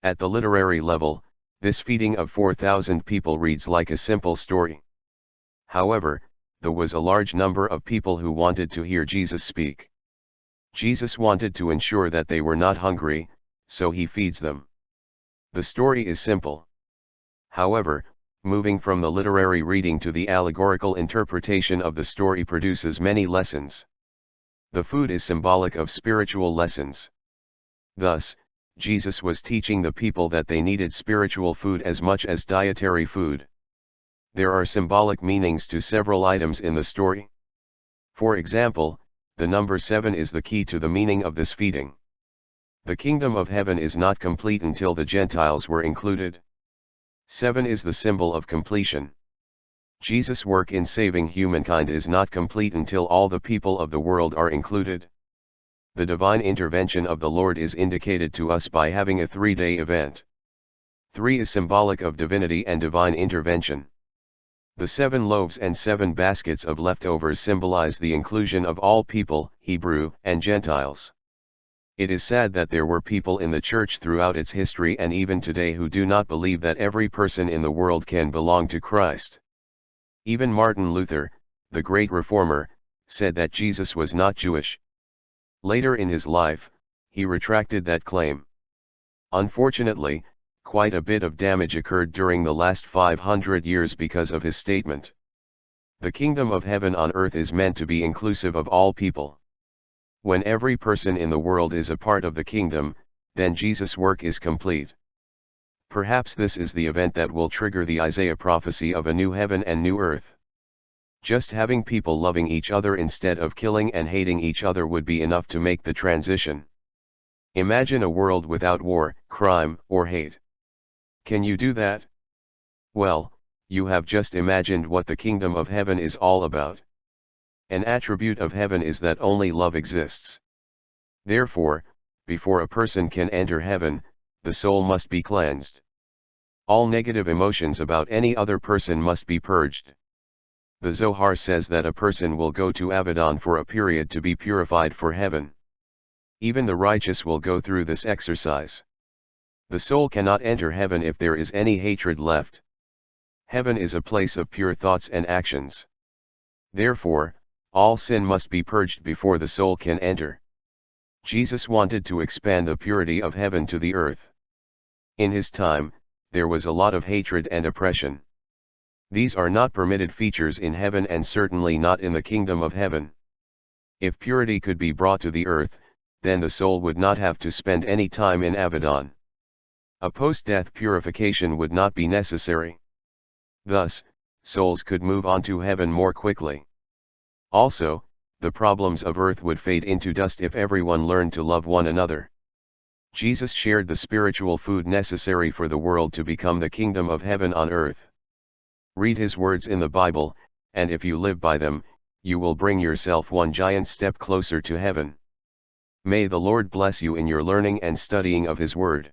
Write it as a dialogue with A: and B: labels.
A: At the literary level, this feeding of 4,000 people reads like a simple story. However, there was a large number of people who wanted to hear Jesus speak. Jesus wanted to ensure that they were not hungry, so he feeds them. The story is simple. However, moving from the literary reading to the allegorical interpretation of the story produces many lessons. The food is symbolic of spiritual lessons. Thus, Jesus was teaching the people that they needed spiritual food as much as dietary food. There are symbolic meanings to several items in the story. For example, the number 7 is the key to the meaning of this feeding. The kingdom of heaven is not complete until the Gentiles were included. 7 is the symbol of completion. Jesus' work in saving humankind is not complete until all the people of the world are included. The divine intervention of the Lord is indicated to us by having a 3-day event. 3 is symbolic of divinity and divine intervention. The 7 loaves and 7 baskets of leftovers symbolize the inclusion of all people, Hebrew and Gentiles. It is sad that there were people in the church throughout its history and even today who do not believe that every person in the world can belong to Christ. Even Martin Luther, the great reformer, said that Jesus was not Jewish. Later in his life, he retracted that claim. Unfortunately, quite a bit of damage occurred during the last 500 years because of his statement. The kingdom of heaven on earth is meant to be inclusive of all people. When every person in the world is a part of the kingdom, then Jesus' work is complete. Perhaps this is the event that will trigger the Isaiah prophecy of a new heaven and new earth. Just having people loving each other instead of killing and hating each other would be enough to make the transition. Imagine a world without war, crime, or hate. Can you do that? Well, you have just imagined what the kingdom of heaven is all about. An attribute of heaven is that only love exists. Therefore, before a person can enter heaven, the soul must be cleansed. All negative emotions about any other person must be purged. The Zohar says that a person will go to Abaddon for a period to be purified for heaven. Even the righteous will go through this exercise. The soul cannot enter heaven if there is any hatred left. Heaven is a place of pure thoughts and actions. Therefore, all sin must be purged before the soul can enter. Jesus wanted to expand the purity of heaven to the earth. In his time, there was a lot of hatred and oppression. These are not permitted features in heaven and certainly not in the kingdom of heaven. If purity could be brought to the earth, then the soul would not have to spend any time in Abaddon. A post-death purification would not be necessary. Thus, souls could move on to heaven more quickly. Also, the problems of earth would fade into dust if everyone learned to love one another. Jesus shared the spiritual food necessary for the world to become the kingdom of heaven on earth. Read his words in the Bible, and if you live by them, you will bring yourself one giant step closer to heaven. May the Lord bless you in your learning and studying of his word.